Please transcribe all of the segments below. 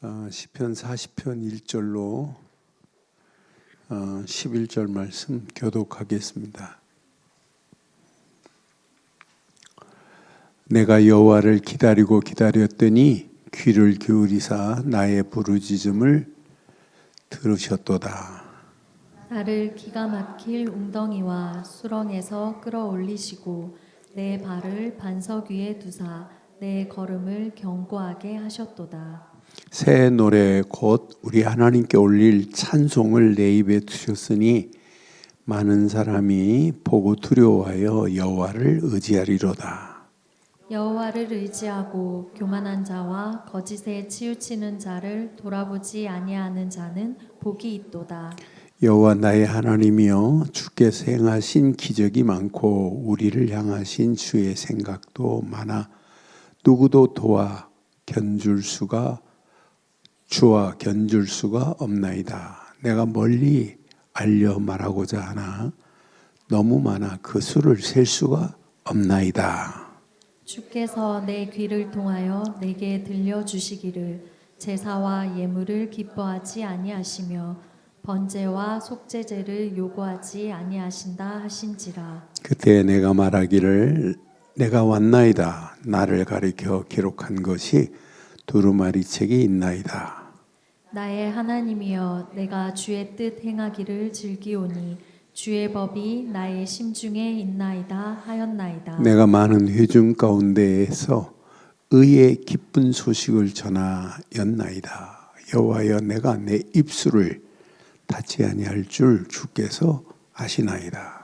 시편 40편 1절로 11절 말씀 교독하겠습니다. 내가 여호와를 기다리고 기다렸더니 귀를 기울이사 나의 부르짖음을 들으셨도다. 나를 기가 막힐 웅덩이와 수렁에서 끌어올리시고 내 발을 반석 위에 두사 내 걸음을 견고하게 하셨도다. 새 노래 곧 우리 하나님께 올릴 찬송을 내 입에 두셨으니 많은 사람이 보고 두려워하여 여호와를 의지하리로다. 여호와를 의지하고 교만한 자와 거짓에 치우치는 자를 돌아보지 아니하는 자는 복이 있도다. 여호와 나의 하나님이여, 주께서 행하신 기적이 많고 우리를 향하신 주의 생각도 많아 누구도 주와 견줄 수가 없나이다. 내가 멀리 알려 말하고자 하나 너무 많아 그 수를 셀 수가 없나이다. 주께서 내 귀를 통하여 내게 들려주시기를 제사와 예물을 기뻐하지 아니하시며 번제와 속죄제를 요구하지 아니하신다 하신지라. 그때 내가 말하기를 내가 왔나이다. 나를 가리켜 기록한 것이 두루마리 책이 있나이다. 나의 하나님이여, 내가 주의 뜻 행하기를 즐기오니 주의 법이 나의 심중에 있나이다 하였나이다. 내가 많은 회중 가운데에서 의의 기쁜 소식을 전하였나이다. 여호와여, 내가 내 입술을 닫지 아니할 줄 주께서 아시나이다.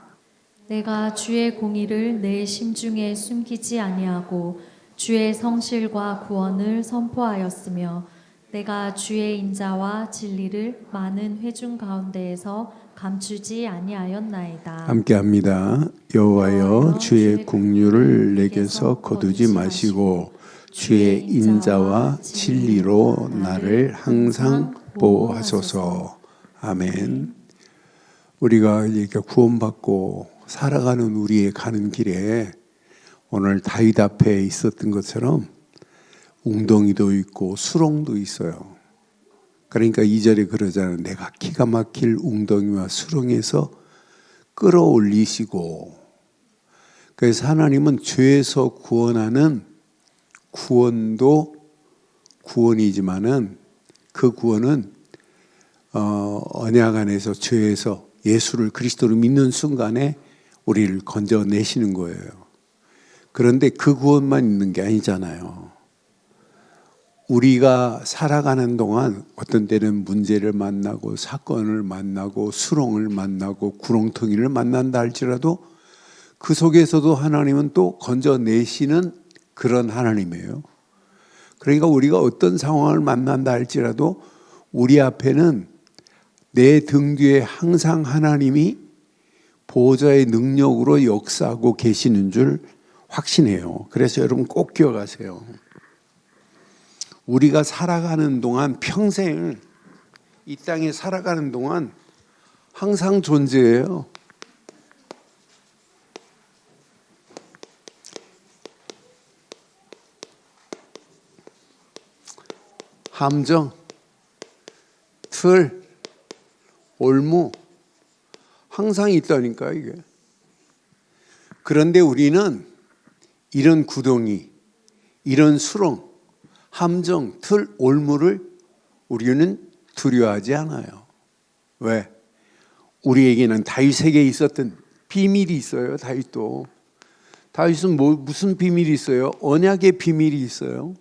내가 주의 공의를 내 심중에 숨기지 아니하고 주의 성실과 구원을 선포하였으며 내가 주의 인자와 진리를 많은 회중 가운데에서 감추지 아니하였나이다. 함께합니다. 여호와여, 주의 긍휼을 내게서 거두지 마시고 주의 인자와 진리로 나를 항상 보호하소서. 아멘. 우리가 이렇게 구원받고 살아가는 우리의 가는 길에 오늘 다윗 앞에 있었던 것처럼 웅덩이도 있고 수렁도 있어요. 그러니까 2절에 그러잖아요. 내가 기가 막힐 웅덩이와 수렁에서 끌어올리시고. 그래서 하나님은 죄에서 구원하는 구원도 구원이지만은 그 구원은 언약 안에서 죄에서 예수를 그리스도로 믿는 순간에 우리를 건져내시는 거예요. 그런데 그 구원만 있는 게 아니잖아요. 우리가 살아가는 동안 어떤 때는 문제를 만나고 사건을 만나고 수렁을 만나고 구렁텅이를 만난다 할지라도 그 속에서도 하나님은 또 건져내시는 그런 하나님이에요. 그러니까 우리가 어떤 상황을 만난다 할지라도 우리 앞에는 내 등 뒤에 항상 하나님이 보호자의 능력으로 역사하고 계시는 줄 확신해요. 그래서 여러분 꼭 기억하세요. 우리가 살아가는 동안 평생 이 땅에 살아가는 동안 항상 존재해요. 함정, 틀, 올무 항상 있다니까 이게. 그런데 우리는 이런 구덩이, 이런 수렁, 함정, 틀, 올무를 우리는 두려워하지 않아요. 왜? 우리에게는 다윗에게 있었던 비밀이 있어요. 다윗은 무슨 비밀이 있어요? 언약의 비밀이 있어요.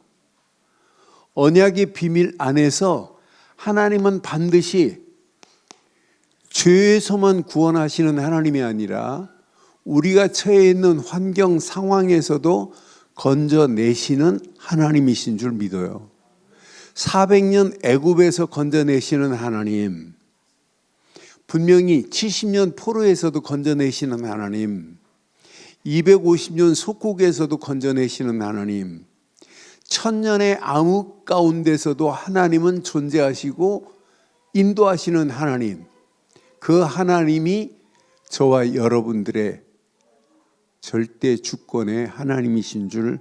언약의 비밀 안에서 하나님은 반드시 죄에서만 구원하시는 하나님이 아니라 우리가 처해 있는 환경 상황에서도 건져내시는 하나님이신 줄 믿어요. 400년 애굽에서 건져내시는 하나님, 분명히 70년 포로에서도 건져내시는 하나님, 250년 속국에서도 건져내시는 하나님, 1000년의 암흑 가운데서도 하나님은 존재하시고 인도하시는 하나님, 그 하나님이 저와 여러분들의 절대 주권의 하나님이신 줄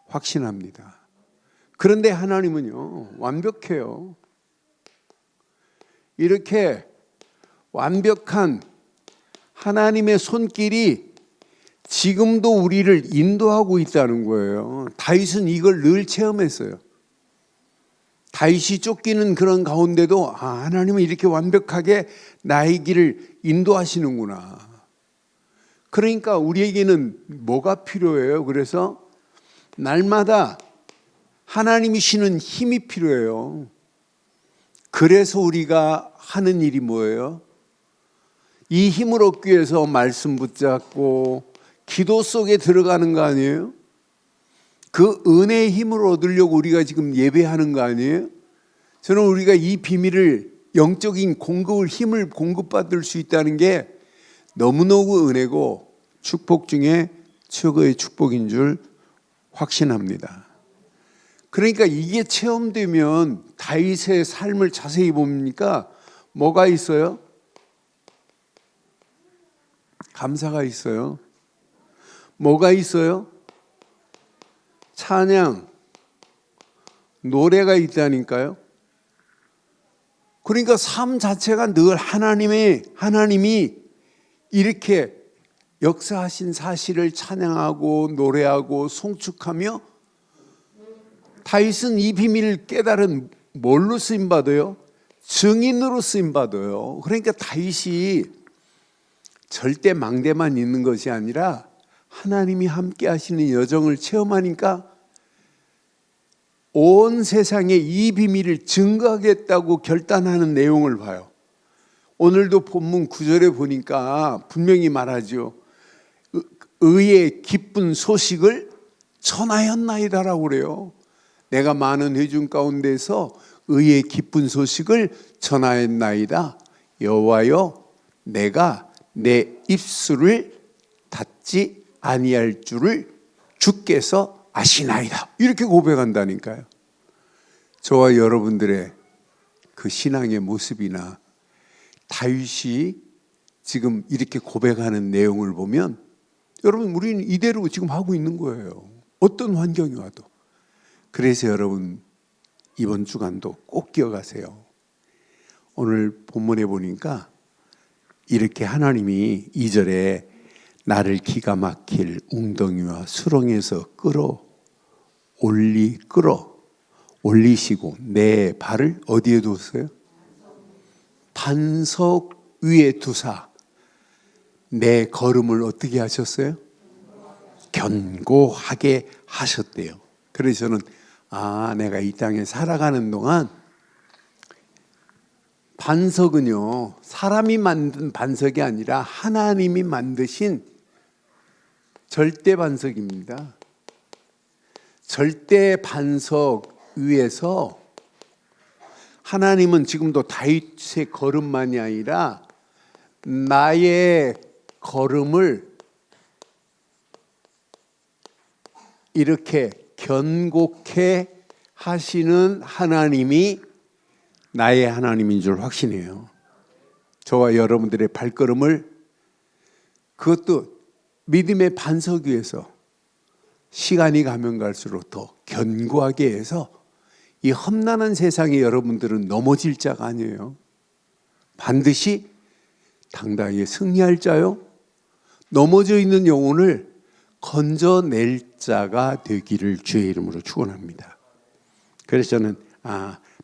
확신합니다. 그런데 하나님은요, 완벽해요. 이렇게 완벽한 하나님의 손길이 지금도 우리를 인도하고 있다는 거예요. 다윗은 이걸 늘 체험했어요. 다윗이 쫓기는 그런 가운데도 하나님은 이렇게 완벽하게 나의 길을 인도하시는구나. 그러니까 우리에게는 뭐가 필요해요? 그래서 날마다 하나님이 주시는 힘이 필요해요. 그래서 우리가 하는 일이 뭐예요? 이 힘을 얻기 위해서 말씀 붙잡고 기도 속에 들어가는 거 아니에요? 그 은혜의 힘을 얻으려고 우리가 지금 예배하는 거 아니에요? 저는 우리가 이 비밀을, 영적인 공급을, 힘을 공급받을 수 있다는 게 너무너무 은혜고 축복 중에 최고의 축복인 줄 확신합니다. 그러니까 이게 체험되면 다윗의 삶을 자세히 보니까 뭐가 있어요? 감사가 있어요. 뭐가 있어요? 찬양, 노래가 있다니까요. 그러니까 삶 자체가 늘 하나님이 이렇게 역사하신 사실을 찬양하고 노래하고 송축하며, 다윗은 이 비밀을 깨달은 뭘로 쓰임받아요? 증인으로 쓰임받아요. 그러니까 다윗이 절대 망대만 있는 것이 아니라 하나님이 함께 하시는 여정을 체험하니까 온 세상에 이 비밀을 증거하겠다고 결단하는 내용을 봐요. 오늘도 본문 9절에 보니까 분명히 말하죠. 의의 기쁜 소식을 전하였나이다라고 그래요. 내가 많은 회중 가운데서 의의 기쁜 소식을 전하였나이다. 여호와여, 내가 내 입술을 닫지 아니할 줄을 주께서 아시나이다. 이렇게 고백한다니까요. 저와 여러분들의 그 신앙의 모습이나 다윗이 지금 이렇게 고백하는 내용을 보면, 여러분, 우리는 이대로 지금 하고 있는 거예요. 어떤 환경이 와도. 그래서 여러분, 이번 주간도 꼭 기억하세요. 오늘 본문에 보니까 이렇게 하나님이 2절에 나를 기가 막힐 웅덩이와 수렁에서 올리시고 내 발을 어디에 두었어요? 반석 위에 두사 내 걸음을 어떻게 하셨어요? 견고하게 하셨대요. 그래서 저는 내가 이 땅에 살아가는 동안 반석은요, 사람이 만든 반석이 아니라 하나님이 만드신 절대 반석입니다. 절대 반석 위에서 하나님은 지금도 다윗의 걸음만이 아니라 나의 걸음을 이렇게 견고케 하시는 하나님이 나의 하나님인 줄 확신해요. 저와 여러분들의 발걸음을, 그것도 믿음의 반석 위에서 시간이 가면 갈수록 더 견고하게 해서 이 험난한 세상에 여러분들은 넘어질 자가 아니에요. 반드시 당당히 승리할 자요, 넘어져 있는 영혼을 건져낼 자가 되기를 주의 이름으로 축원합니다. 그래서 저는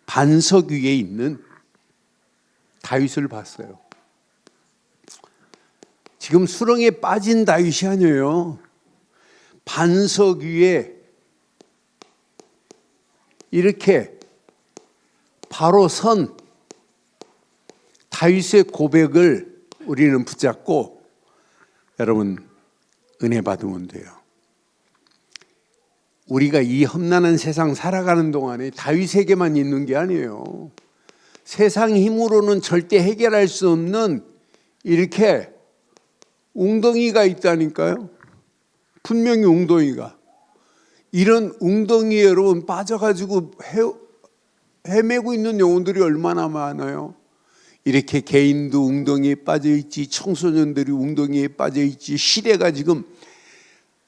반석 위에 있는 다윗을 봤어요. 지금 수렁에 빠진 다윗이 아니에요. 반석 위에 이렇게 바로 선 다윗의 고백을 우리는 붙잡고 여러분 은혜 받으면 돼요. 우리가 이 험난한 세상 살아가는 동안에 다윗에게만 있는 게 아니에요. 세상 힘으로는 절대 해결할 수 없는 이렇게 웅덩이가 있다니까요. 분명히 웅덩이가. 이런 웅덩이에 여러분 빠져가지고 헤매고 있는 영혼들이 얼마나 많아요. 이렇게 개인도 웅덩이에 빠져있지, 청소년들이 웅덩이에 빠져있지, 시대가 지금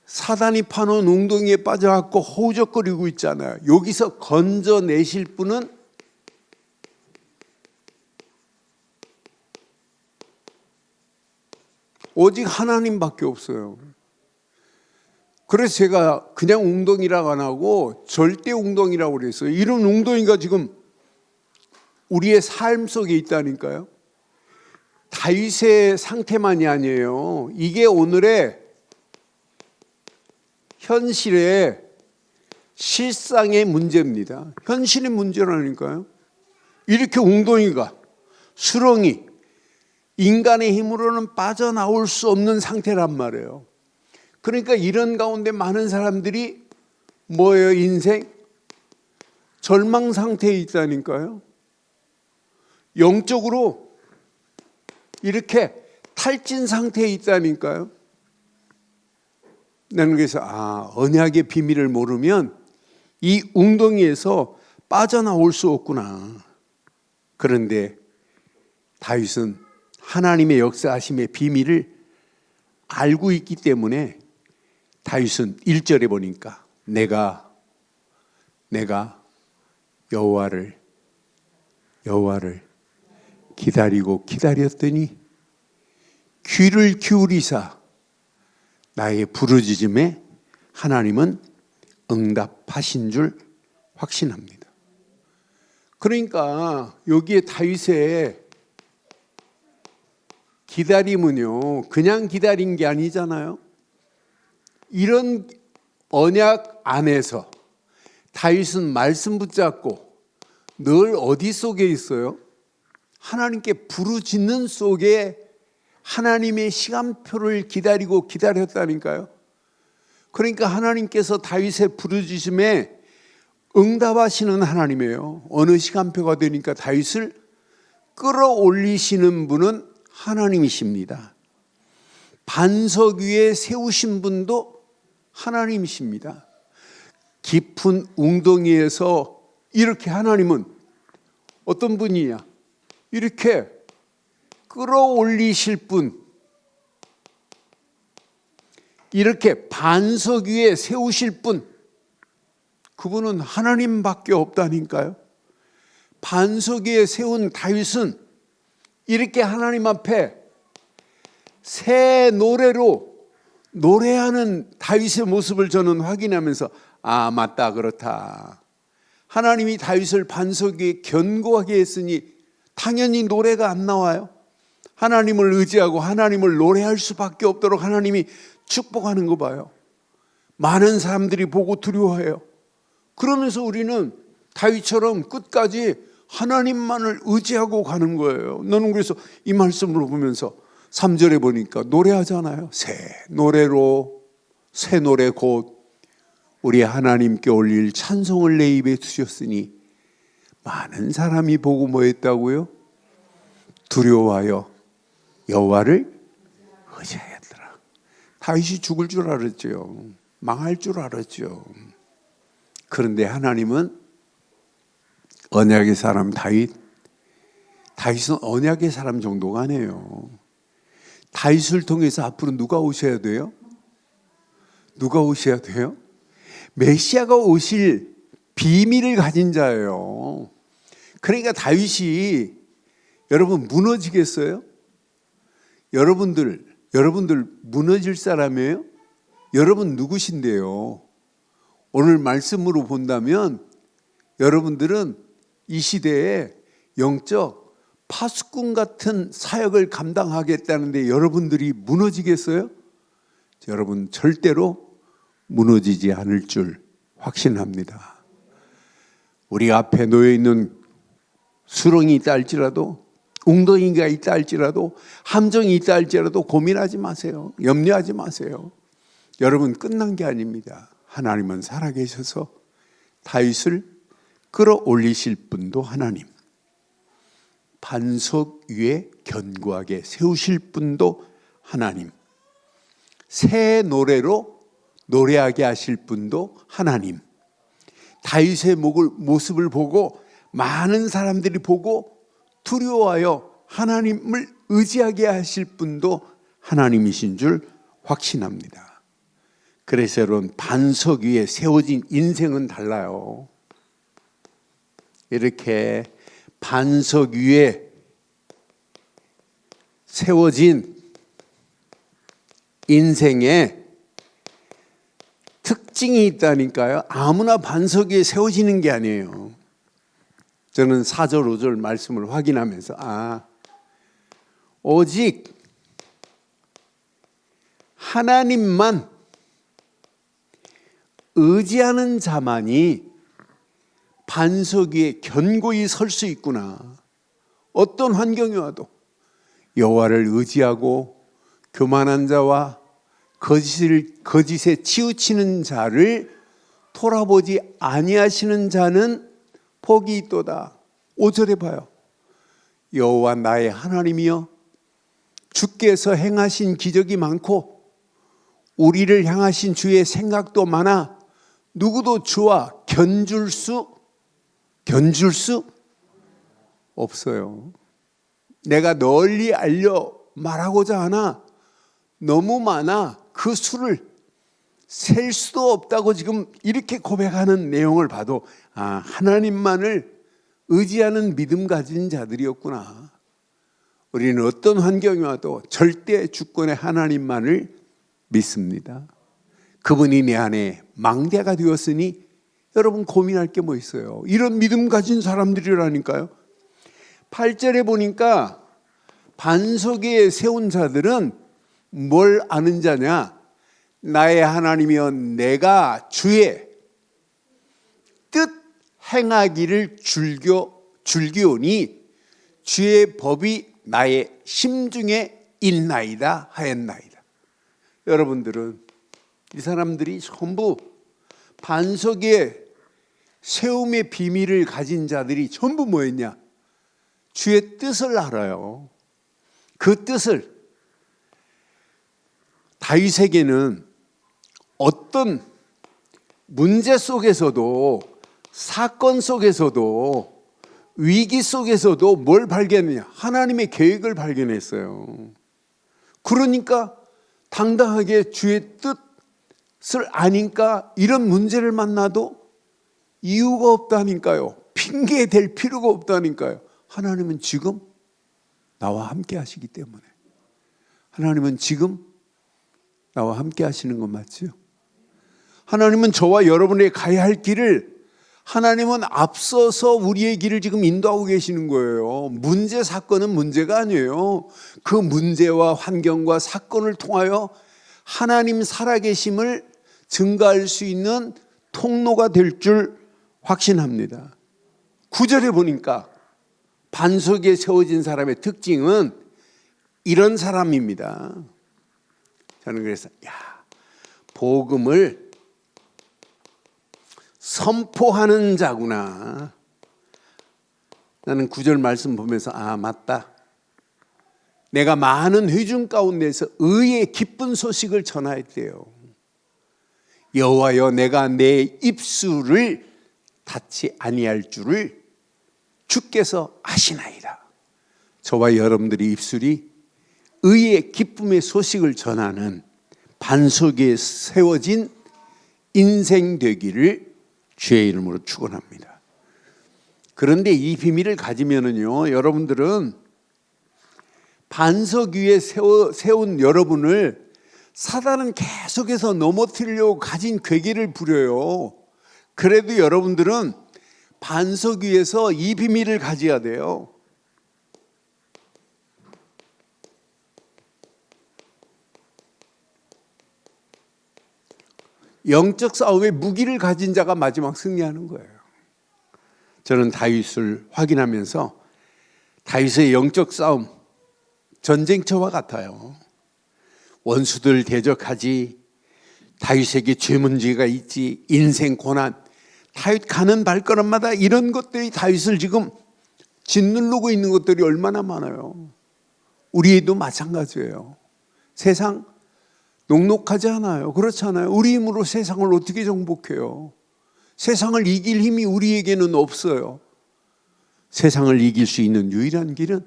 사단이 파놓은 웅덩이에 빠져갖고 허우적거리고 있잖아요. 여기서 건져내실 분은 오직 하나님밖에 없어요. 그래서 제가 그냥 웅덩이라고 안 하고 절대 웅덩이라고 그랬어요. 이런 웅덩이가 지금 우리의 삶 속에 있다니까요. 다윗의 상태만이 아니에요. 이게 오늘의 현실의 실상의 문제입니다. 현실의 문제라니까요. 이렇게 웅덩이가, 수렁이 인간의 힘으로는 빠져나올 수 없는 상태란 말이에요. 그러니까 이런 가운데 많은 사람들이 뭐예요? 인생? 절망 상태에 있다니까요. 영적으로 이렇게 탈진 상태에 있다니까요. 나는 그래서 언약의 비밀을 모르면 이 웅덩이에서 빠져나올 수 없구나. 그런데 다윗은 하나님의 역사하심의 비밀을 알고 있기 때문에 다윗은 1절에 보니까 내가 여호와를 기다리고 기다렸더니 귀를 기울이사 나의 부르짖음에 하나님은 응답하신 줄 확신합니다. 그러니까 여기에 다윗의 기다림은요, 그냥 기다린 게 아니잖아요. 이런 언약 안에서 다윗은 말씀 붙잡고 늘 어디 속에 있어요? 하나님께 부르짖는 속에 하나님의 시간표를 기다리고 기다렸다니까요. 그러니까 하나님께서 다윗의 부르짖음에 응답하시는 하나님이에요. 어느 시간표가 되니까 다윗을 끌어올리시는 분은 하나님이십니다. 반석 위에 세우신 분도 하나님이십니다. 깊은 웅덩이에서 이렇게 하나님은 어떤 분이냐? 이렇게 끌어올리실 분, 이렇게 반석 위에 세우실 분, 그분은 하나님밖에 없다니까요. 반석 위에 세운 다윗은 이렇게 하나님 앞에 새 노래로 노래하는 다윗의 모습을 저는 확인하면서 맞다, 그렇다. 하나님이 다윗을 반석 위에 견고하게 했으니 당연히 노래가 안 나와요. 하나님을 의지하고 하나님을 노래할 수밖에 없도록 하나님이 축복하는 거 봐요. 많은 사람들이 보고 두려워해요. 그러면서 우리는 다윗처럼 끝까지 하나님만을 의지하고 가는 거예요. 너는 그래서 이 말씀을 보면서 3절에 보니까 노래하잖아요. 새 노래 곧 우리 하나님께 올릴 찬송을 내 입에 두셨으니 많은 사람이 보고 뭐 했다고요? 두려워하여 여호와를 의지하였더라. 다윗이 죽을 줄 알았죠. 망할 줄 알았죠. 그런데 하나님은 언약의 사람 다윗은 언약의 사람 정도가 아니에요. 다윗을 통해서 앞으로 누가 오셔야 돼요? 누가 오셔야 돼요? 메시아가 오실 비밀을 가진 자예요. 그러니까 다윗이 여러분 무너지겠어요? 여러분들 무너질 사람이에요? 여러분 누구신데요? 오늘 말씀으로 본다면 여러분들은 이 시대에 영적 파수꾼 같은 사역을 감당하겠다는데 여러분들이 무너지겠어요? 여러분 절대로 무너지지 않을 줄 확신합니다. 우리 앞에 놓여 있는 수렁이 있다 할지라도, 웅덩이가 있다 할지라도, 함정이 있다 할지라도 고민하지 마세요. 염려하지 마세요. 여러분 끝난 게 아닙니다. 하나님은 살아계셔서 다윗을 끌어올리실 분도 하나님, 반석 위에 견고하게 세우실 분도 하나님, 새 노래로 노래하게 하실 분도 하나님, 다윗의 모습을 보고 많은 사람들이 보고 두려워하여 하나님을 의지하게 하실 분도 하나님이신 줄 확신합니다. 그래서 여러분, 반석 위에 세워진 인생은 달라요. 이렇게 반석 위에 세워진 인생에 특징이 있다니까요. 아무나 반석 위에 세워지는 게 아니에요. 저는 4절 5절 말씀을 확인하면서 오직 하나님만 의지하는 자만이 반석 위에 견고히 설 수 있구나. 어떤 환경이 와도 여호와를 의지하고 교만한 자와 거짓에 치우치는 자를 돌아보지 아니하시는 자는 복이 있도다. 5절에 봐요. 여호와 나의 하나님이여, 주께서 행하신 기적이 많고 우리를 향하신 주의 생각도 많아 누구도 주와 견줄 수 없어요. 내가 널리 알려 말하고자 하나 너무 많아 그 수를 셀 수도 없다고 지금 이렇게 고백하는 내용을 봐도 하나님만을 의지하는 믿음 가진 자들이었구나. 우리는 어떤 환경이 와도 절대 주권의 하나님만을 믿습니다. 그분이 내 안에 망대가 되었으니 여러분 고민할 게 뭐 있어요? 이런 믿음 가진 사람들이라니까요. 8절에 보니까 반석 위에 세운 자들은 뭘 아는 자냐? 나의 하나님이여, 내가 주의 뜻 행하기를 즐기오니 주의 법이 나의 심중에 있나이다 하였나이다. 여러분들은, 이 사람들이 전부 반석 위에 세움의 비밀을 가진 자들이 전부 뭐였냐? 주의 뜻을 알아요. 그 뜻을, 다윗에게는 어떤 문제 속에서도, 사건 속에서도, 위기 속에서도 뭘 발견했냐? 하나님의 계획을 발견했어요. 그러니까 당당하게 주의 뜻을 아니까 이런 문제를 만나도 이유가 없다니까요. 핑계 댈 필요가 없다니까요. 하나님은 지금 나와 함께 하시기 때문에. 하나님은 지금 나와 함께 하시는 건 맞죠? 하나님은 저와 여러분의 가야 할 길을, 하나님은 앞서서 우리의 길을 지금 인도하고 계시는 거예요. 문제, 사건은 문제가 아니에요. 그 문제와 환경과 사건을 통하여 하나님 살아계심을 증가할 수 있는 통로가 될 줄 확신합니다. 9절에 보니까 반석 위에 세워진 사람의 특징은 이런 사람입니다. 저는 그래서 복음을 선포하는 자구나. 나는 9절 말씀 보면서 맞다. 내가 많은 회중 가운데서 의의 기쁜 소식을 전하였대요. 여호와여, 내가 내 입술을 닫지 아니할 줄을 주께서 아시나이다. 저와 여러분들의 입술이 의의 기쁨의 소식을 전하는 반석 위에 세워진 인생 되기를 주의 이름으로 축원합니다. 그런데 이 비밀을 가지면은요, 여러분들은 반석 위에 세운 여러분을 사단은 계속해서 넘어뜨리려고 가진 괴계를 부려요. 그래도 여러분들은 반석 위에서 이 비밀을 가져야 돼요. 영적 싸움에 무기를 가진 자가 마지막 승리하는 거예요. 저는 다윗을 확인하면서 다윗의 영적 싸움, 전쟁터와 같아요. 원수들 대적하지, 다윗에게 죄 문제가 있지, 인생 고난, 다윗 가는 발걸음마다 이런 것들이 다윗을 지금 짓누르고 있는 것들이 얼마나 많아요. 우리도 마찬가지예요. 세상 녹록하지 않아요. 그렇지 않아요? 우리 힘으로 세상을 어떻게 정복해요? 세상을 이길 힘이 우리에게는 없어요. 세상을 이길 수 있는 유일한 길은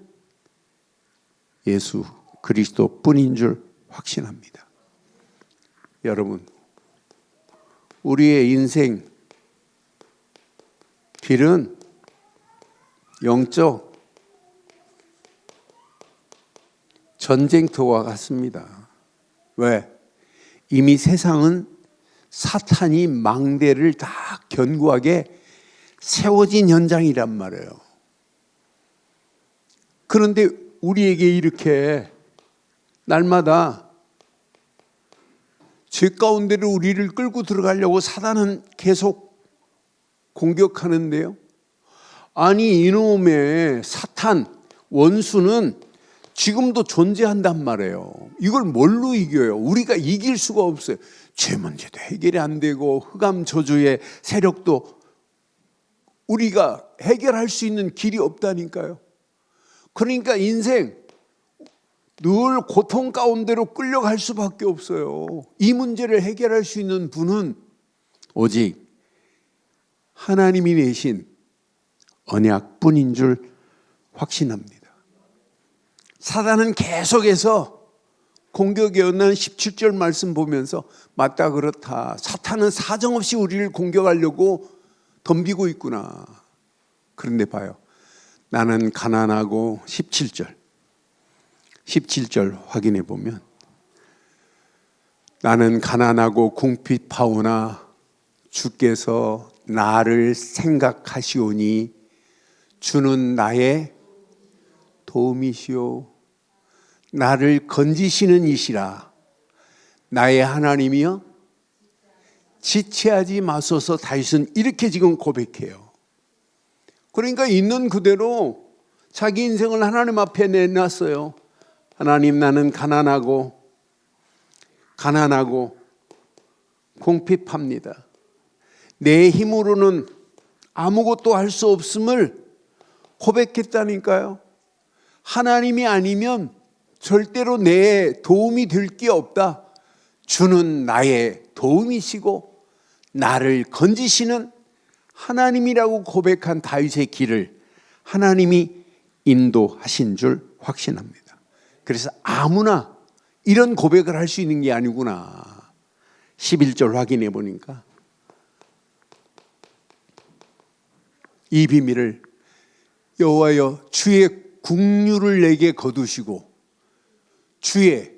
예수 그리스도 뿐인 줄 확신합니다. 여러분, 우리의 인생 길은 영적 전쟁터와 같습니다. 왜? 이미 세상은 사탄이 망대를 다 견고하게 세워진 현장이란 말이에요. 그런데 우리에게 이렇게 날마다 죄 가운데로 우리를 끌고 들어가려고 사단은 계속 공격하는데요. 아니, 이놈의 사탄 원수는 지금도 존재한단 말이에요. 이걸 뭘로 이겨요? 우리가 이길 수가 없어요. 죄 문제도 해결이 안 되고 흑암 저주의 세력도 우리가 해결할 수 있는 길이 없다니까요. 그러니까 인생 늘 고통 가운데로 끌려갈 수밖에 없어요. 이 문제를 해결할 수 있는 분은 오직 하나님이 내신 언약뿐인 줄 확신합니다. 사단은 계속해서 공격에 엇난 17절 말씀 보면서 맞다, 그렇다. 사탄은 사정없이 우리를 공격하려고 덤비고 있구나. 그런데 봐요. 나는 가난하고 17절 확인해 보면 나는 가난하고 궁핍하오나 주께서 나를 생각하시오니 주는 나의 도움이시오. 나를 건지시는 이시라. 나의 하나님이여 지체하지 마소서. 다윗은 이렇게 지금 고백해요. 그러니까 있는 그대로 자기 인생을 하나님 앞에 내놨어요. 하나님, 나는 가난하고 궁핍합니다. 내 힘으로는 아무것도 할 수 없음을 고백했다니까요. 하나님이 아니면 절대로 내 도움이 될 게 없다. 주는 나의 도움이시고 나를 건지시는 하나님이라고 고백한 다윗의 길을 하나님이 인도하신 줄 확신합니다. 그래서 아무나 이런 고백을 할 수 있는 게 아니구나. 11절 확인해 보니까 이 비밀을 여호와여 주의 국류를 내게 거두시고 주의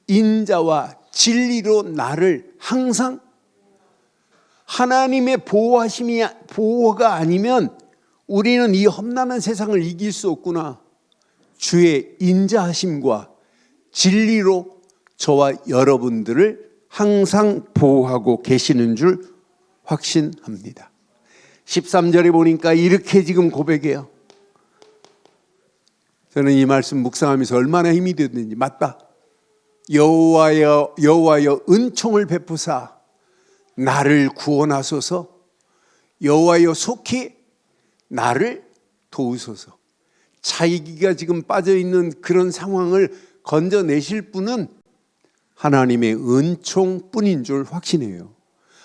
인자와 진리로 나를 항상, 하나님의 보호가 아니면 우리는 이 험난한 세상을 이길 수 없구나. 주의 인자하심과 진리로 저와 여러분들을 항상 보호하고 계시는 줄 확신합니다. 13절에 보니까 이렇게 지금 고백해요. 저는 이 말씀 묵상하면서 얼마나 힘이 됐는지. 맞다. 여호와여 은총을 베푸사 나를 구원하소서. 여호와여 속히 나를 도우소서. 자기가 지금 빠져있는 그런 상황을 건져내실 분은 하나님의 은총뿐인 줄 확신해요.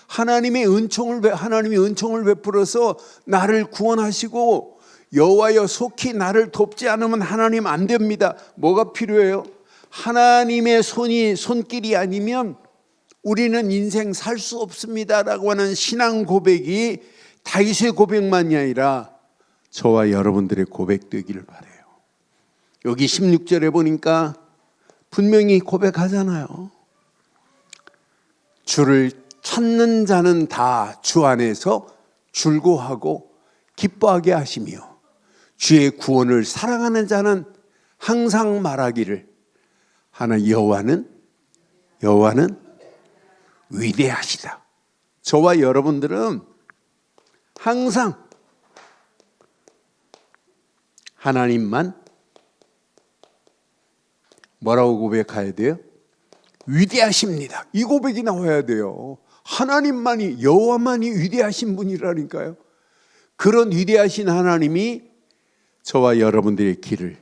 하나님이 은총을 베풀어서 나를 구원하시고 여호와여 속히 나를 돕지 않으면 하나님 안 됩니다. 뭐가 필요해요? 하나님의 손길이 아니면 우리는 인생 살 수 없습니다라고 하는 신앙 고백이 다윗의 고백만이 아니라 저와 여러분들의 고백되기를 바라요. 여기 16절에 보니까 분명히 고백하잖아요. 주를 찾는 자는 다 주 안에서 즐거워하고 기뻐하게 하시며 주의 구원을 사랑하는 자는 항상 말하기를 하나 여호와는 위대하시다. 저와 여러분들은 항상 하나님만 뭐라고 고백해야 돼요? 위대하십니다. 이 고백이 나와야 돼요. 하나님만이, 여호와만이 위대하신 분이라니까요. 그런 위대하신 하나님이 저와 여러분들의 길을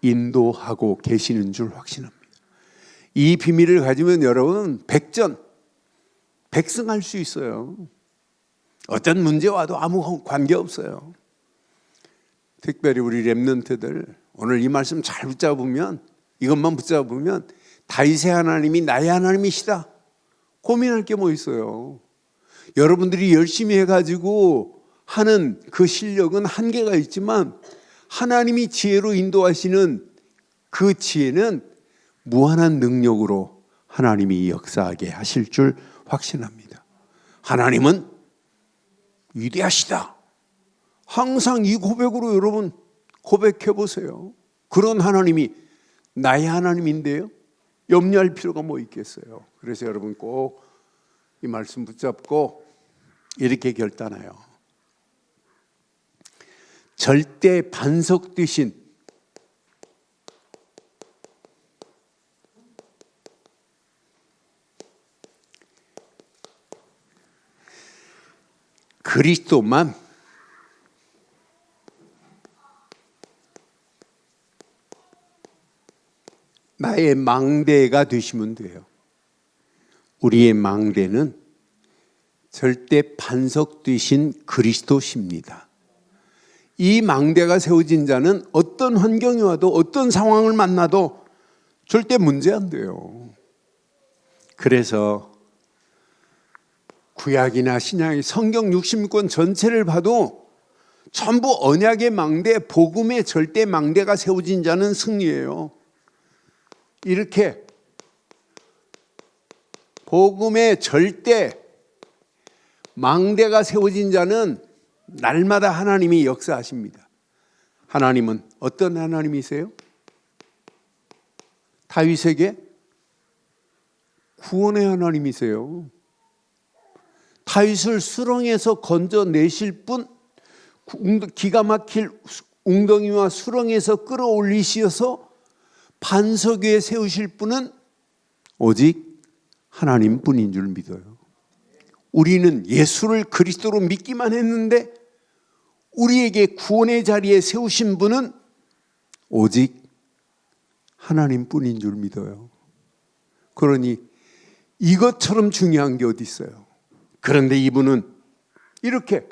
인도하고 계시는 줄 확신합니다. 이 비밀을 가지면 여러분 백승할 수 있어요. 어떤 문제 와도 아무 관계없어요. 특별히 우리 렘넌트들 오늘 이 말씀 잘 붙잡으면, 이것만 붙잡으면 다윗의 하나님이 나의 하나님이시다. 고민할 게 뭐 있어요. 여러분들이 열심히 해가지고 하는 그 실력은 한계가 있지만 하나님이 지혜로 인도하시는 그 지혜는 무한한 능력으로 하나님이 역사하게 하실 줄 확신합니다. 하나님은 위대하시다. 항상 이 고백으로 여러분 고백해 보세요. 그런 하나님이 나의 하나님인데요. 염려할 필요가 뭐 있겠어요. 그래서 여러분 꼭 이 말씀 붙잡고 이렇게 결단해요. 절대 반석 되신 그리스도만 나의 망대가 되시면 돼요. 우리의 망대는 절대 반석 되신 그리스도십니다. 이 망대가 세워진 자는 어떤 환경이 와도 어떤 상황을 만나도 절대 문제 안 돼요. 그래서 구약이나 신약의 성경 66권 전체를 봐도 전부 언약의 망대, 복음의 절대 망대가 세워진 자는 승리예요. 이렇게 복음의 절대 망대가 세워진 자는 날마다 하나님이 역사하십니다. 하나님은 어떤 하나님이세요? 다윗에게 구원의 하나님이세요. 다윗을 수렁에서 건져내실 분, 기가 막힐 웅덩이와 수렁에서 끌어올리셔서 반석 위에 세우실 분은 오직 하나님뿐인 줄 믿어요. 우리는 예수를 그리스도로 믿기만 했는데 우리에게 구원의 자리에 세우신 분은 오직 하나님뿐인 줄 믿어요. 그러니 이것처럼 중요한 게 어디 있어요? 그런데 이분은 이렇게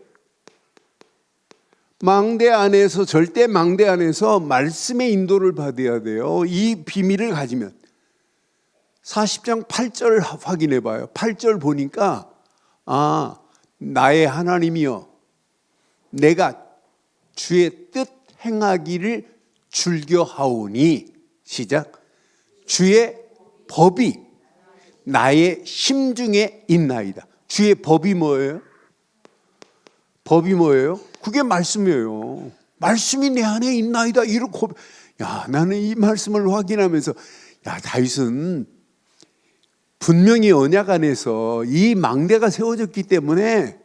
망대 안에서, 절대 망대 안에서 말씀의 인도를 받아야 돼요. 이 비밀을 가지면 40장 8절 확인해 봐요. 8절 보니까 나의 하나님이여 내가 주의 뜻 행하기를 즐겨하오니 시작. 주의 법이 나의 심중에 있나이다. 주의 법이 뭐예요? 법이 뭐예요? 그게 말씀이에요. 말씀이 내 안에 있나이다. 이렇게 나는 이 말씀을 확인하면서 다윗은 분명히 언약 안에서 이 망대가 세워졌기 때문에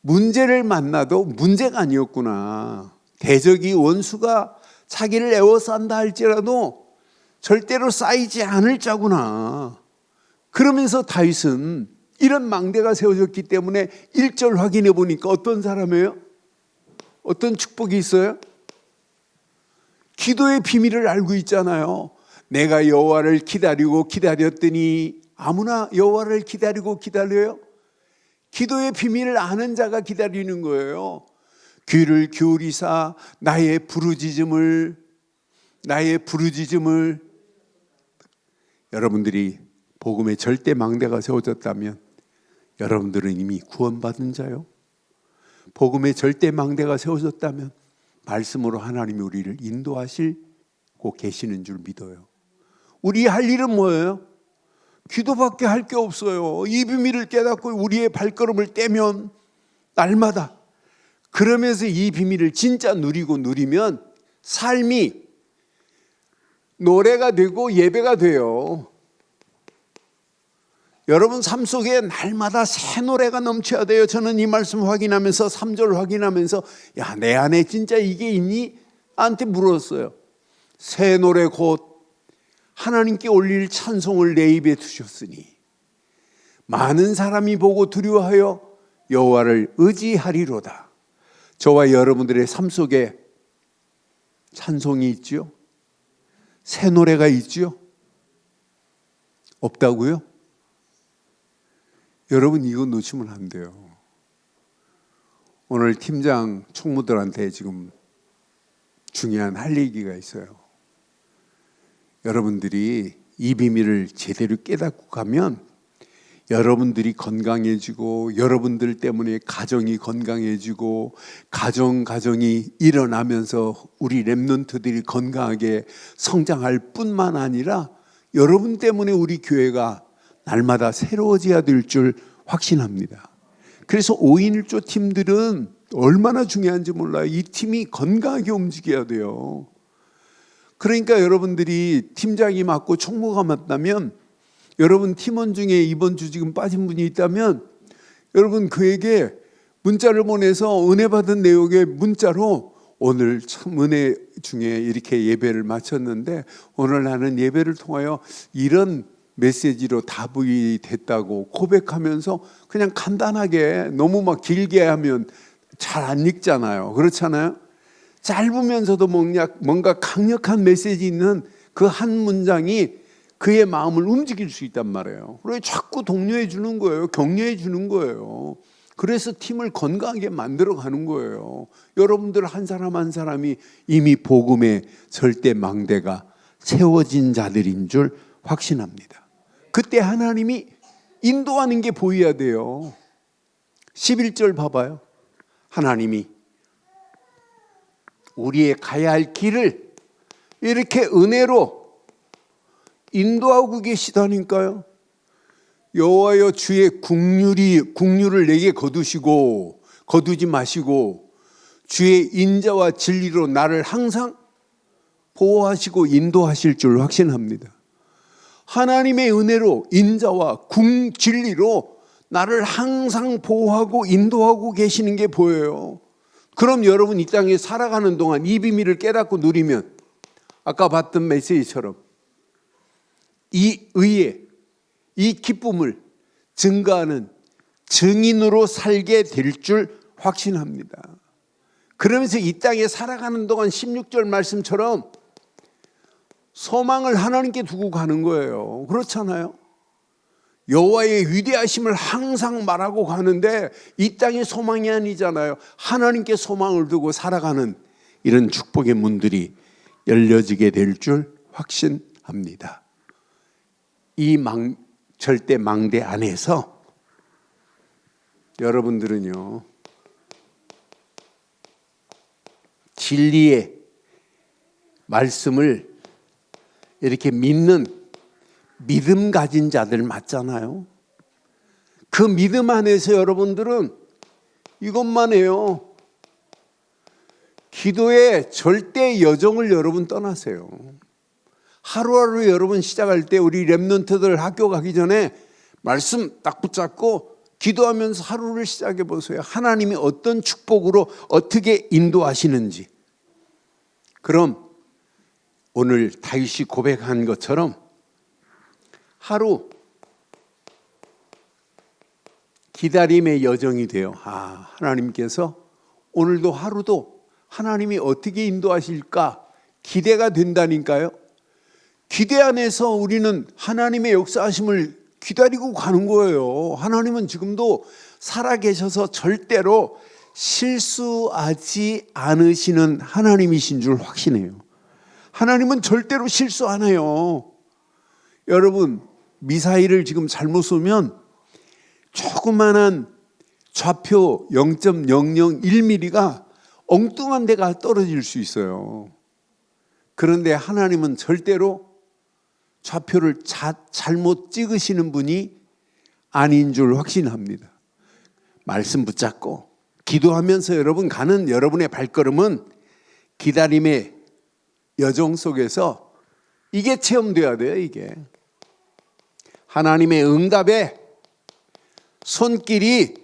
문제를 만나도 문제가 아니었구나. 대적이 원수가 자기를 에워싼다 할지라도 절대로 쌓이지 않을 자구나. 그러면서 다윗은 이런 망대가 세워졌기 때문에 1절 확인해 보니까 어떤 사람이에요? 어떤 축복이 있어요? 기도의 비밀을 알고 있잖아요. 내가 여호와를 기다리고 기다렸더니 아무나 여호와를 기다리고 기다려요? 기도의 비밀을 아는 자가 기다리는 거예요. 귀를 기울이사 나의 부르짖음을 여러분들이 복음의 절대 망대가 세워졌다면 여러분들은 이미 구원받은 자요. 복음의 절대 망대가 세워졌다면 말씀으로 하나님이 우리를 인도하시고 계시는 줄 믿어요. 우리 할 일은 뭐예요? 기도밖에 할 게 없어요. 이 비밀을 깨닫고 우리의 발걸음을 떼면 날마다 그러면서 이 비밀을 진짜 누리면 삶이 노래가 되고 예배가 돼요. 여러분 삶 속에 날마다 새 노래가 넘쳐야 돼요. 저는 이 말씀 확인하면서 3절 확인하면서 내 안에 진짜 이게 있니? 나한테 물었어요. 새 노래 곧 하나님께 올릴 찬송을 내 입에 두셨으니 많은 사람이 보고 두려워하여 여호와를 의지하리로다. 저와 여러분들의 삶 속에 찬송이 있죠? 새 노래가 있죠? 없다고요? 여러분 이거 놓치면 안 돼요. 오늘 팀장 총무들한테 지금 중요한 할 얘기가 있어요. 여러분들이 이 비밀을 제대로 깨닫고 가면 여러분들이 건강해지고 여러분들 때문에 가정이 건강해지고 가정이 일어나면서 우리 렘넌트들이 건강하게 성장할 뿐만 아니라 여러분 때문에 우리 교회가 날마다 새로워져야 될 줄 확신합니다. 그래서 5인 1조 팀들은 얼마나 중요한지 몰라요. 이 팀이 건강하게 움직여야 돼요. 그러니까 여러분들이 팀장이 맡고 총무가 맡다면 여러분 팀원 중에 이번 주 지금 빠진 분이 있다면 여러분 그에게 문자를 보내서 은혜 받은 내용의 문자로 오늘 참 은혜 중에 이렇게 예배를 마쳤는데 오늘 나는 예배를 통하여 이런 메시지로 답이 됐다고 고백하면서 그냥 간단하게 너무 막 길게 하면 잘 안 읽잖아요. 그렇잖아요. 짧으면서도 뭔가 강력한 메시지 있는 그 한 문장이 그의 마음을 움직일 수 있단 말이에요. 그래서 자꾸 독려해 주는 거예요. 격려해 주는 거예요. 그래서 팀을 건강하게 만들어 가는 거예요. 여러분들 한 사람 한 사람이 이미 복음의 절대 망대가 세워진 자들인 줄 확신합니다. 그때 하나님이 인도하는 게 보여야 돼요. 11절 봐봐요. 하나님이 우리의 가야 할 길을 이렇게 은혜로 인도하고 계시다니까요. 여호와여 주의 국률을 내게 거두지 마시고 주의 인자와 진리로 나를 항상 보호하시고 인도하실 줄 확신합니다. 하나님의 은혜로 인자와 진리로 나를 항상 보호하고 인도하고 계시는 게 보여요. 그럼 여러분 이 땅에 살아가는 동안 이 비밀을 깨닫고 누리면 아까 봤던 메시지처럼 이 의에 이 기쁨을 증거하는 증인으로 살게 될 줄 확신합니다. 그러면서 이 땅에 살아가는 동안 16절 말씀처럼 소망을 하나님께 두고 가는 거예요. 그렇잖아요. 여호와의 위대하심을 항상 말하고 가는데 이 땅의 소망이 아니잖아요. 하나님께 소망을 두고 살아가는 이런 축복의 문들이 열려지게 될 줄 확신합니다. 이 절대 망대 안에서 여러분들은요 진리의 말씀을 이렇게 믿는 믿음 가진 자들 맞잖아요. 그 믿음 안에서 여러분들은 이것만 해요. 기도의 절대 여정을 여러분 떠나세요. 하루하루 여러분 시작할 때 우리 렘넌트들 학교 가기 전에 말씀 딱 붙잡고 기도하면서 하루를 시작해 보세요. 하나님이 어떤 축복으로 어떻게 인도하시는지. 그럼 오늘 다윗이 고백한 것처럼 하루 기다림의 여정이 돼요. 하나님께서 오늘도 하루도 하나님이 어떻게 인도하실까 기대가 된다니까요. 기대 안에서 우리는 하나님의 역사하심을 기다리고 가는 거예요. 하나님은 지금도 살아계셔서 절대로 실수하지 않으시는 하나님이신 줄 확신해요. 하나님은 절대로 실수 안 해요. 여러분 미사일을 지금 잘못 쏘면 조그만한 좌표 0.001mm가 엉뚱한 데가 떨어질 수 있어요. 그런데 하나님은 절대로 좌표를 잘못 찍으시는 분이 아닌 줄 확신합니다. 말씀 붙잡고 기도하면서 여러분 가는 여러분의 발걸음은 기다림의 여정 속에서 이게 체험돼야 돼요. 이게 하나님의 응답의 손길이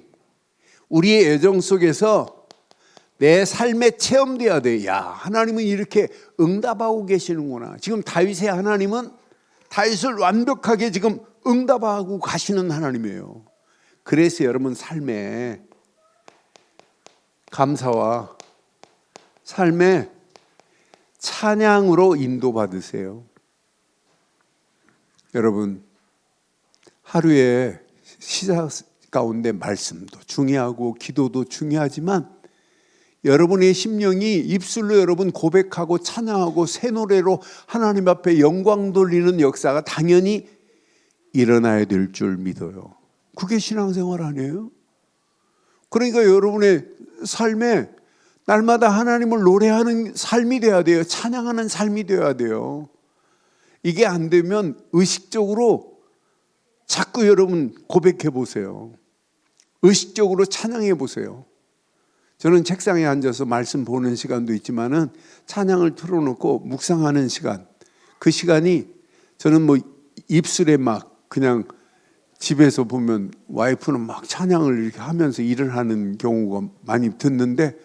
우리의 여정 속에서 내 삶에 체험돼야 돼. 야, 하나님은 이렇게 응답하고 계시는구나. 지금 다윗의 하나님은 다윗을 완벽하게 지금 응답하고 가시는 하나님이에요. 그래서 여러분 삶에 감사와 삶에 찬양으로 인도받으세요. 여러분 하루에 시작 가운데 말씀도 중요하고 기도도 중요하지만 여러분의 심령이 입술로 여러분 고백하고 찬양하고 새 노래로 하나님 앞에 영광 돌리는 역사가 당연히 일어나야 될 줄 믿어요. 그게 신앙생활 아니에요? 그러니까 여러분의 삶에 날마다 하나님을 노래하는 삶이 돼야 돼요. 찬양하는 삶이 돼야 돼요. 이게 안 되면 의식적으로 자꾸 여러분 고백해 보세요. 의식적으로 찬양해 보세요. 저는 책상에 앉아서 말씀 보는 시간도 있지만은 찬양을 틀어놓고 묵상하는 시간, 그 시간이 저는 뭐 입술에 막 그냥 집에서 보면 와이프는 막 찬양을 이렇게 하면서 일을 하는 경우가 많이 듣는데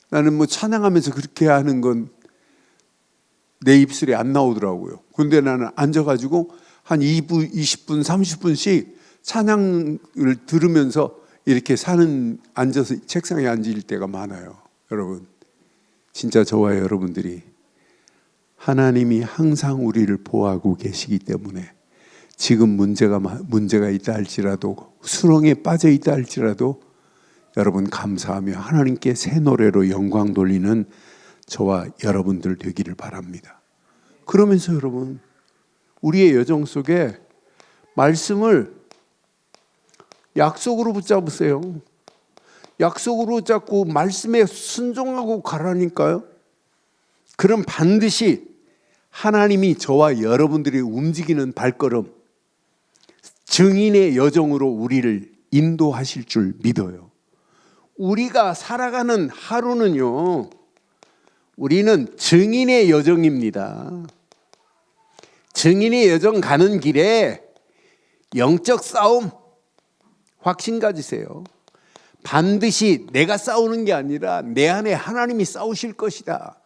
나는 뭐 찬양하면서 그렇게 하는 건 내 입술에 안 나오더라고요. 근데 나는 앉아가지고 한 2분, 20분, 30분씩 찬양을 들으면서 이렇게 앉아서 책상에 앉을 때가 많아요. 여러분, 진짜 저와 여러분들이 하나님이 항상 우리를 보호하고 계시기 때문에 지금 문제가 있다 할지라도 수렁에 빠져 있다 할지라도 여러분 감사하며 하나님께 새 노래로 영광 돌리는 저와 여러분들 되기를 바랍니다. 그러면서 여러분 우리의 여정 속에 말씀을 약속으로 붙잡으세요. 약속으로 잡고 말씀에 순종하고 가라니까요. 그럼 반드시 하나님이 저와 여러분들이 움직이는 발걸음, 증인의 여정으로 우리를 인도하실 줄 믿어요. 우리가 살아가는 하루는요, 우리는 증인의 여정입니다. 증인의 여정 가는 길에 영적 싸움 확신 가지세요. 반드시 내가 싸우는 게 아니라 내 안에 하나님이 싸우실 것이다.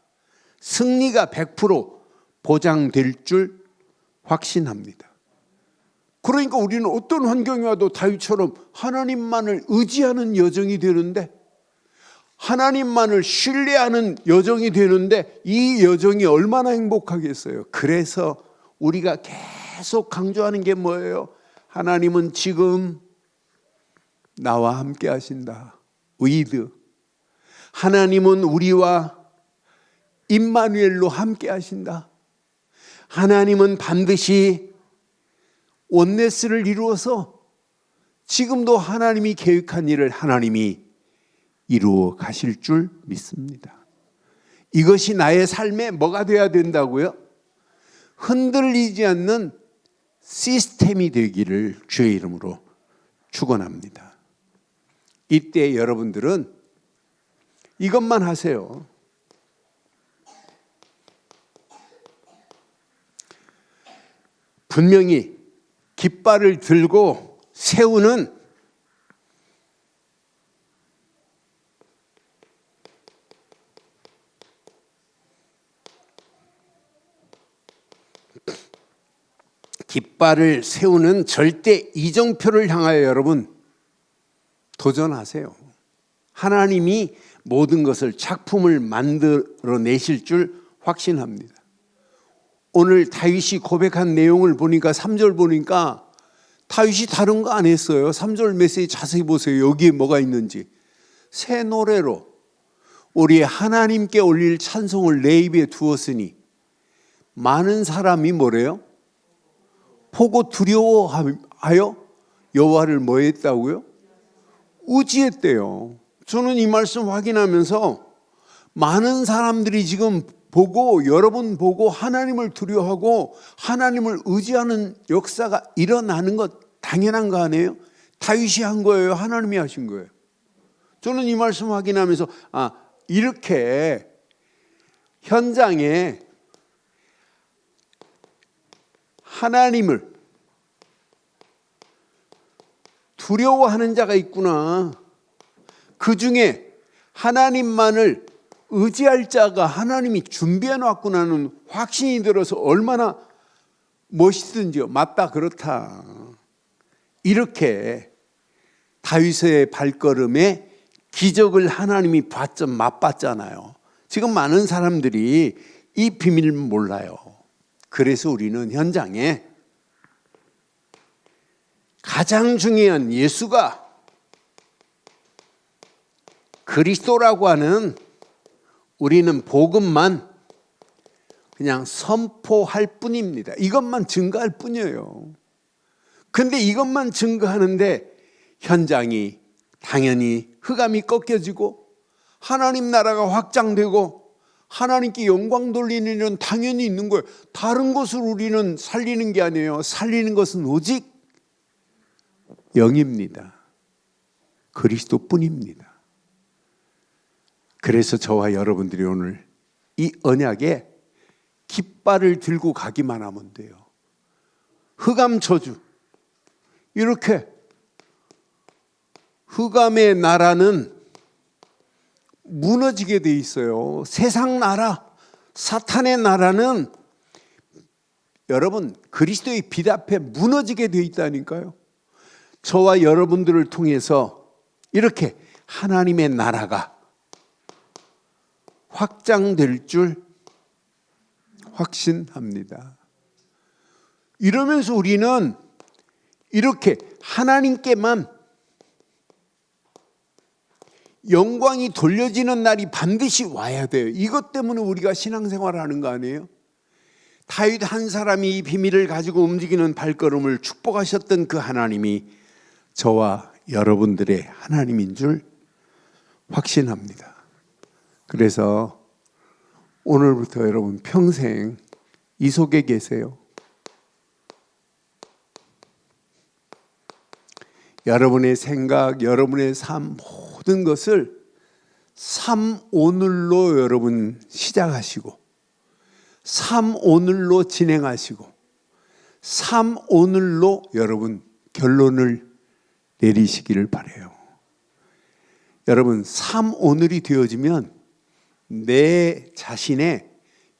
승리가 100% 보장될 줄 확신합니다. 그러니까 우리는 어떤 환경이 와도 다윗처럼 하나님만을 의지하는 여정이 되는데, 하나님만을 신뢰하는 여정이 되는데, 이 여정이 얼마나 행복하겠어요. 그래서 우리가 계속 강조하는 게 뭐예요? 하나님은 지금 나와 함께 하신다. with. 하나님은 우리와 임마누엘로 함께 하신다. 하나님은 반드시 온네스를 이루어서 지금도 하나님이 계획한 일을 하나님이 이루어 가실 줄 믿습니다. 이것이 나의 삶에 뭐가 되어야 된다고요? 흔들리지 않는 시스템이 되기를 주의 이름으로 축원합니다. 이때 여러분들은 이것만 하세요. 분명히 깃발을 들고 세우는 절대 이정표를 향하여 여러분 도전하세요. 하나님이 모든 것을 작품을 만들어내실 줄 확신합니다. 오늘 다윗이 고백한 내용을 보니까 3절 보니까 다윗이 다른 거 안 했어요. 3절 메시지 자세히 보세요. 여기에 뭐가 있는지. 새 노래로 우리 하나님께 올릴 찬송을 내 입에 두었으니 많은 사람이 뭐래요? 보고 두려워하여 여호와를 뭐 했다고요? 의지했대요. 저는 이 말씀 확인하면서 많은 사람들이 지금 보고, 여러분 보고 하나님을 두려워하고 하나님을 의지하는 역사가 일어나는 것 당연한 거 아니에요? 다윗이 한 거예요? 하나님이 하신 거예요? 저는 이 말씀 확인하면서 이렇게 현장에 하나님을 두려워하는 자가 있구나. 그 중에 하나님만을 의지할 자가 하나님이 준비해 놨구나는 확신이 들어서 얼마나 멋있든지요. 맞다, 그렇다. 이렇게 다윗의 발걸음에 기적을 하나님이 맛봤잖아요. 지금 많은 사람들이 이 비밀을 몰라요. 그래서 우리는 현장에 가장 중요한 예수가 그리스도라고 하는, 우리는 복음만 그냥 선포할 뿐입니다. 이것만 증거할 뿐이에요. 근데 이것만 증거하는데 현장이 당연히 흑암이 꺾여지고 하나님 나라가 확장되고 하나님께 영광 돌리는 일은 당연히 있는 거예요. 다른 것을 우리는 살리는 게 아니에요. 살리는 것은 오직 영입니다. 그리스도뿐입니다. 그래서 저와 여러분들이 오늘 이 언약에 깃발을 들고 가기만 하면 돼요. 흑암 저주, 이렇게 흑암의 나라는 무너지게 돼 있어요. 세상 나라, 사탄의 나라는 여러분 그리스도의 빛 앞에 무너지게 돼 있다니까요. 저와 여러분들을 통해서 이렇게 하나님의 나라가 확장될 줄 확신합니다. 이러면서 우리는 이렇게 하나님께만 영광이 돌려지는 날이 반드시 와야 돼요. 이것 때문에 우리가 신앙생활을 하는 거 아니에요? 다윗 한 사람이 이 비밀을 가지고 움직이는 발걸음을 축복하셨던 그 하나님이 저와 여러분들의 하나님인 줄 확신합니다. 그래서 오늘부터 여러분 평생 이 속에 계세요. 여러분의 생각, 여러분의 삶 모든 것을 삶 오늘로 여러분 시작하시고 삶 오늘로 진행하시고 삶 오늘로 여러분 결론을 내리시기를 바라요. 여러분 삶 오늘이 되어지면 내 자신의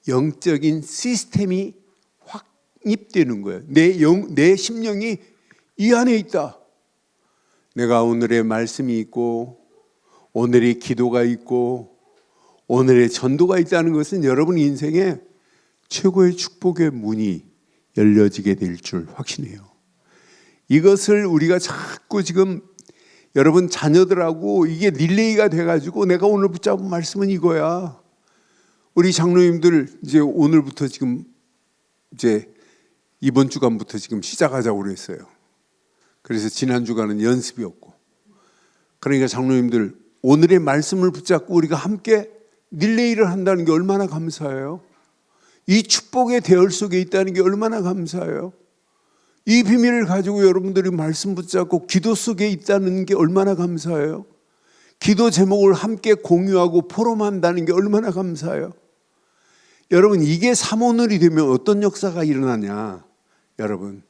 영적인 시스템이 확립되는 거예요. 내 심령이 이 안에 있다. 내가 오늘의 말씀이 있고 오늘의 기도가 있고 오늘의 전도가 있다는 것은 여러분 인생에 최고의 축복의 문이 열려지게 될 줄 확신해요. 이것을 우리가 자꾸 지금 여러분 자녀들하고 이게 릴레이가 돼가지고 내가 오늘 붙잡은 말씀은 이거야. 우리 장로님들 이제 오늘부터 지금 이제 이번 주간부터 지금 시작하자고 그랬어요. 그래서 지난 주간은 연습이었고, 그러니까 장로님들 오늘의 말씀을 붙잡고 우리가 함께 릴레이를 한다는 게 얼마나 감사해요. 이 축복의 대열 속에 있다는 게 얼마나 감사해요. 이 비밀을 가지고 여러분들이 말씀 붙잡고 기도 속에 있다는 게 얼마나 감사해요. 기도 제목을 함께 공유하고 포럼한다는 게 얼마나 감사해요. 여러분 이게 삼오늘이 되면 어떤 역사가 일어나냐. 여러분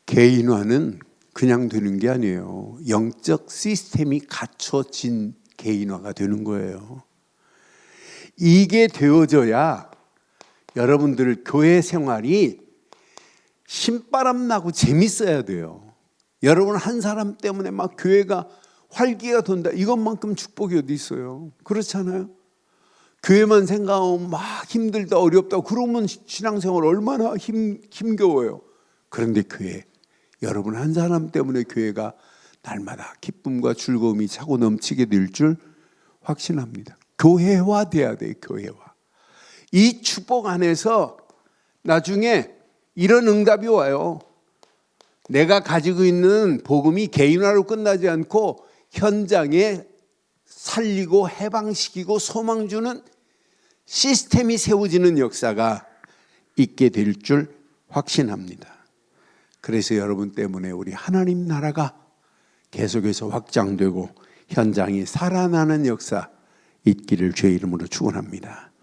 개인화는 그냥 되는 게 아니에요. 영적 시스템이 갖춰진 개인화가 되는 거예요. 이게 되어져야 여러분들 교회 생활이 신바람 나고 재밌어야 돼요. 여러분 한 사람 때문에 막 교회가 활기가 돈다. 이것만큼 축복이 어디 있어요? 그렇잖아요. 교회만 생각하면 막 힘들다 어렵다 그러면 신앙생활 얼마나 힘겨워요. 그런데 교회 여러분 한 사람 때문에 교회가 날마다 기쁨과 즐거움이 차고 넘치게 될 줄 확신합니다. 교회화돼야 돼요. 교회화. 이 축복 안에서 나중에 이런 응답이 와요. 내가 가지고 있는 복음이 개인화로 끝나지 않고 현장에 살리고 해방시키고 소망 주는 시스템이 세워지는 역사가 있게 될 줄 확신합니다. 그래서 여러분 때문에 우리 하나님 나라가 계속해서 확장되고 현장이 살아나는 역사 있기를 주의 이름으로 축원합니다.